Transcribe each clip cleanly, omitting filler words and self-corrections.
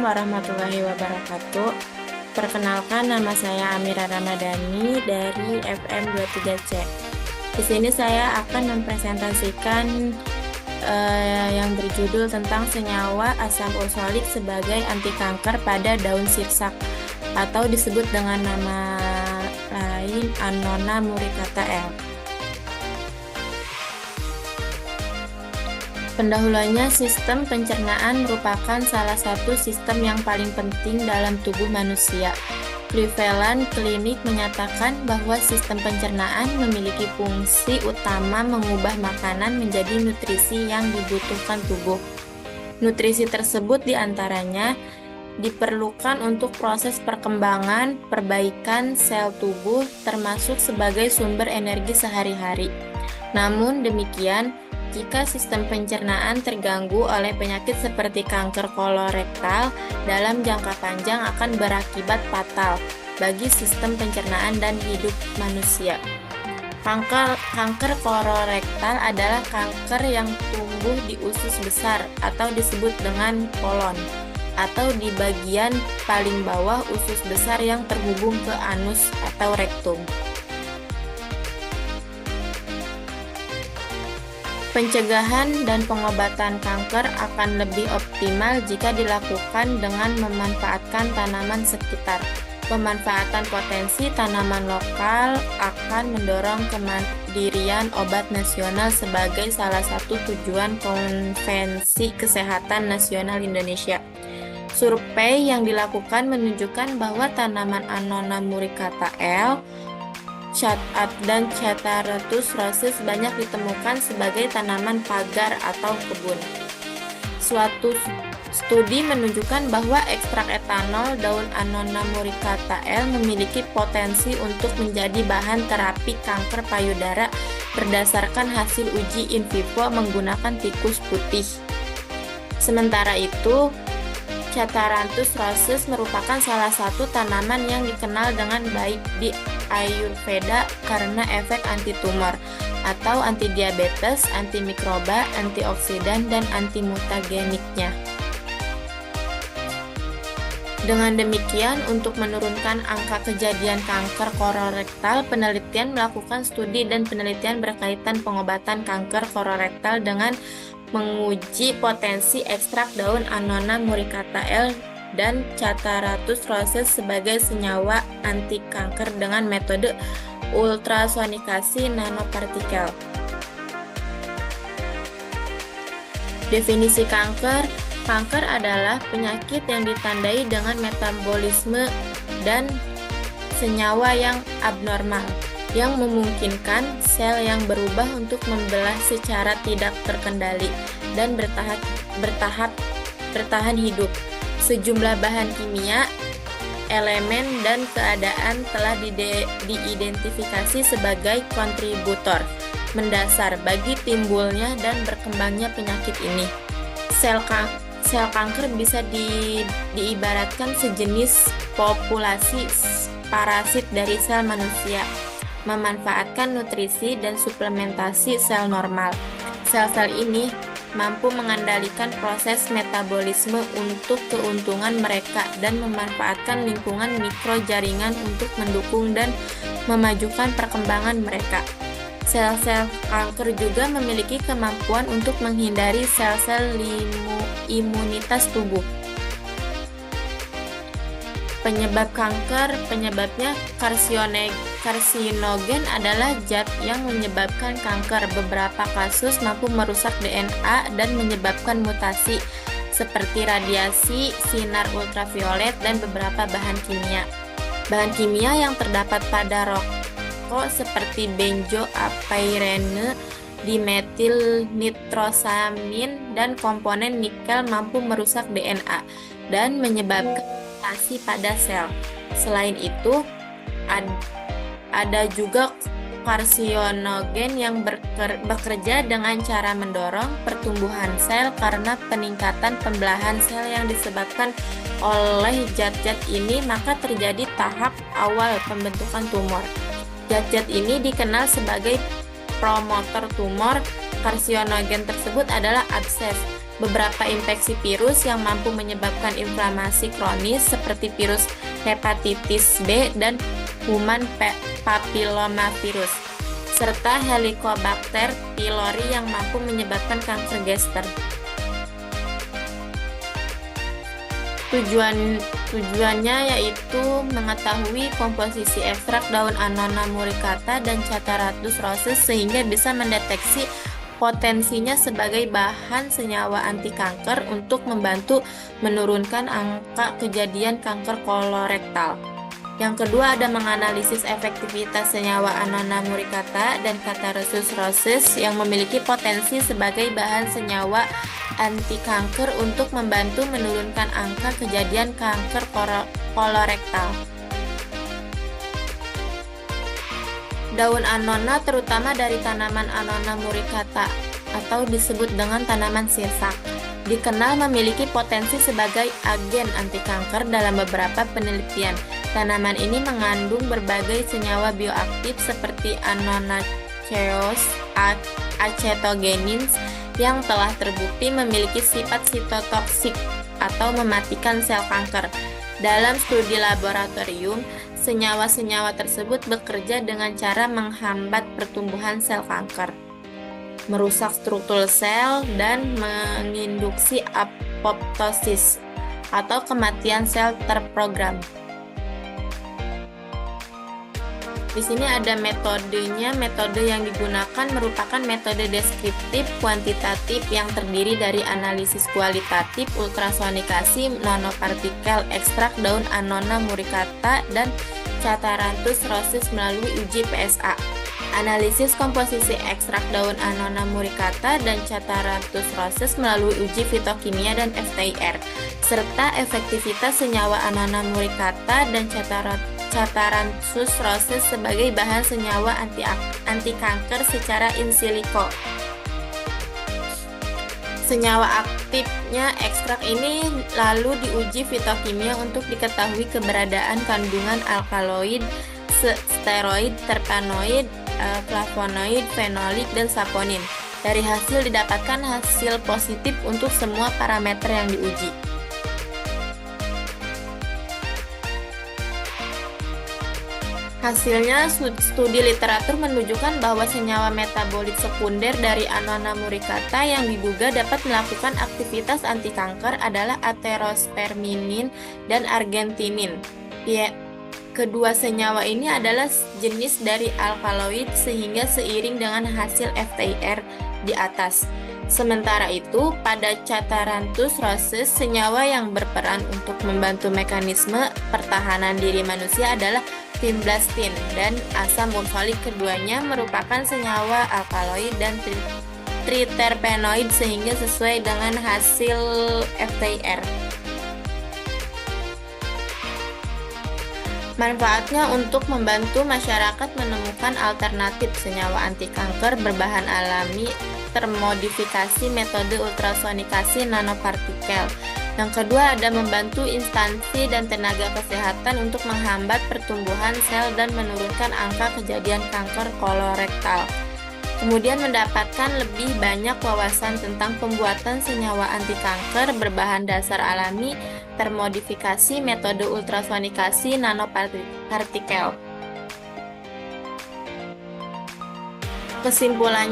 Assalamualaikum warahmatullahi wabarakatuh. Perkenalkan, nama saya Amira Ramadhani dari FM 23C. Di sini saya akan mempresentasikan yang berjudul tentang senyawa asam ursolik sebagai anti kanker pada daun sirsak atau disebut dengan nama lain Annona muricata L. Pendahuluannya, sistem pencernaan merupakan salah satu sistem yang paling penting dalam tubuh manusia. Prevalent klinik menyatakan bahwa sistem pencernaan memiliki fungsi utama mengubah makanan menjadi nutrisi yang dibutuhkan tubuh. Nutrisi tersebut diantaranya diperlukan untuk proses perkembangan, perbaikan sel tubuh, termasuk sebagai sumber energi sehari-hari. Namun demikian, jika sistem pencernaan terganggu oleh penyakit seperti kanker kolorektal, dalam jangka panjang akan berakibat fatal bagi sistem pencernaan dan hidup manusia. Kanker kolorektal adalah kanker yang tumbuh di usus besar atau disebut dengan kolon, atau di bagian paling bawah usus besar yang terhubung ke anus atau rektum. Pencegahan dan pengobatan kanker akan lebih optimal jika dilakukan dengan memanfaatkan tanaman sekitar. Pemanfaatan potensi tanaman lokal akan mendorong kemandirian obat nasional sebagai salah satu tujuan Konvensi Kesehatan Nasional Indonesia. Survei yang dilakukan menunjukkan bahwa tanaman Annona muricata L dan Cathartus rosea banyak ditemukan sebagai tanaman pagar atau kebun. Suatu studi menunjukkan bahwa ekstrak etanol daun Annona muricata L memiliki potensi untuk menjadi bahan terapi kanker payudara berdasarkan hasil uji in vivo menggunakan tikus putih. Sementara itu, Cathartus rosea merupakan salah satu tanaman yang dikenal dengan baik di Ayurveda karena efek anti-tumor atau anti-diabetes, anti-mikroba, antioksidan, dan anti-mutageniknya. Dengan demikian, untuk menurunkan angka kejadian kanker kolorektal, penelitian melakukan studi dan penelitian berkaitan pengobatan kanker kolorektal dengan menguji potensi ekstrak daun Annona muricata L dan Cathartus rosea sebagai senyawa anti kanker dengan metode ultrasonikasi nanopartikel. Definisi kanker: kanker adalah penyakit yang ditandai dengan metabolisme dan senyawa yang abnormal, yang memungkinkan sel yang berubah untuk membelah secara tidak terkendali dan bertahan hidup. Sejumlah bahan kimia, elemen, dan keadaan telah diidentifikasi sebagai kontributor mendasar bagi timbulnya dan berkembangnya penyakit ini. Sel kanker bisa diibaratkan sejenis populasi parasit dari sel manusia, memanfaatkan nutrisi dan suplementasi sel normal. Sel-sel ini mampu mengendalikan proses metabolisme untuk keuntungan mereka dan memanfaatkan lingkungan mikrojaringan untuk mendukung dan memajukan perkembangan mereka. Sel-sel kanker juga memiliki kemampuan untuk menghindari sel-sel imunitas tubuh. Penyebab kanker: penyebabnya karsinogen adalah zat yang menyebabkan kanker. Beberapa kasus mampu merusak DNA dan menyebabkan mutasi seperti radiasi, sinar ultraviolet, dan beberapa bahan kimia. Bahan kimia yang terdapat pada rokok seperti benzoapyrene, dimetil nitrosamin, dan komponen nikel mampu merusak DNA dan menyebabkan mutasi pada sel. Selain itu, ada juga karsinogen yang bekerja dengan cara mendorong pertumbuhan sel karena peningkatan pembelahan sel yang disebabkan oleh zat-zat ini, maka terjadi tahap awal pembentukan tumor. Zat-zat ini dikenal sebagai promotor tumor. Karsinogen tersebut adalah abses, Beberapa infeksi virus yang mampu menyebabkan inflamasi kronis seperti virus hepatitis B dan human papillomavirus, serta Helicobacter pylori yang mampu menyebabkan kanker gester. Tujuannya yaitu mengetahui komposisi ekstrak daun Annona muricata dan Cataratus rossus sehingga bisa mendeteksi potensinya sebagai bahan senyawa anti kanker untuk membantu menurunkan angka kejadian kanker kolorektal. Yang kedua ada menganalisis efektivitas senyawa Annona muricata dan Cataratus rossus yang memiliki potensi sebagai bahan senyawa anti kanker untuk membantu menurunkan angka kejadian kanker kolorektal. Daun Annona terutama dari tanaman Annona muricata atau disebut dengan tanaman sirsak dikenal memiliki potensi sebagai agen anti kanker dalam beberapa penelitian. Tanaman ini mengandung berbagai senyawa bioaktif seperti annonaceous acetogenins yang telah terbukti memiliki sifat sitotoksik atau mematikan sel kanker. Dalam studi laboratorium, senyawa-senyawa tersebut bekerja dengan cara menghambat pertumbuhan sel kanker, merusak struktur sel, dan menginduksi apoptosis atau kematian sel terprogram. Di sini ada metodenya. Metode yang digunakan merupakan metode deskriptif kuantitatif yang terdiri dari analisis kualitatif, ultrasonikasi, nanopartikel, ekstrak daun Annona muricata dan Cataratus rossus melalui uji PSA. Analisis komposisi ekstrak daun Annona muricata dan Cataratus rossus melalui uji fitokimia dan FTIR, serta efektivitas senyawa Annona muricata dan Cataratus rossus sebagai bahan senyawa anti kanker secara in silico. Senyawa aktifnya ekstrak ini lalu diuji fitokimia untuk diketahui keberadaan kandungan alkaloid, steroid, terpenoid, flavonoid, fenolik, dan saponin. Dari hasil didapatkan hasil positif untuk semua parameter yang diuji. Hasilnya, studi literatur menunjukkan bahwa senyawa metabolit sekunder dari Annona muricata yang diduga dapat melakukan aktivitas anti kanker adalah aterosperminin dan argentinin. Kedua senyawa ini adalah jenis dari alkaloid sehingga seiring dengan hasil FTIR di atas. Sementara itu, pada Cataratus rossus, senyawa yang berperan untuk membantu mekanisme pertahanan diri manusia adalah vinblastine dan asam ursolik. Keduanya merupakan senyawa alkaloid dan triterpenoid sehingga sesuai dengan hasil FTIR. Manfaatnya untuk membantu masyarakat menemukan alternatif senyawa anti kanker berbahan alami termodifikasi metode ultrasonikasi nanopartikel. Yang kedua ada membantu instansi dan tenaga kesehatan untuk menghambat pertumbuhan sel dan menurunkan angka kejadian kanker kolorektal. Kemudian mendapatkan lebih banyak wawasan tentang pembuatan senyawa anti kanker berbahan dasar alami termodifikasi metode ultrasonikasi nanopartikel. Kesimpulan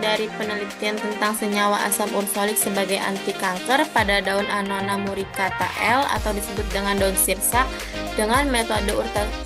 dari penelitian tentang senyawa asam ursolik sebagai anti kanker pada daun Annona muricata L atau disebut dengan daun sirsak dengan metode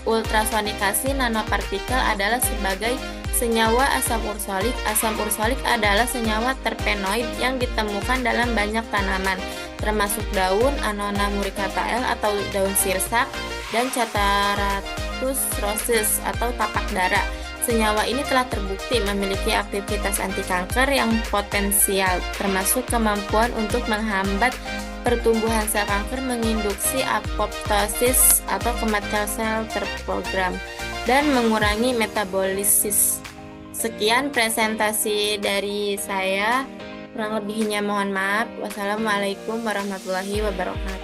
ultrasonikasi nanopartikel adalah sebagai senyawa asam ursolik. Asam ursolik adalah senyawa terpenoid yang ditemukan dalam banyak tanaman, termasuk daun Annona muricata L atau daun sirsak dan Cataratus rossus atau tapak dara. Senyawa ini telah terbukti memiliki aktivitas anti kanker yang potensial, termasuk kemampuan untuk menghambat pertumbuhan sel kanker, menginduksi apoptosis atau kematian sel terprogram, dan mengurangi metabolisis. Sekian presentasi dari saya, kurang lebihnya mohon maaf. Wassalamualaikum warahmatullahi wabarakatuh.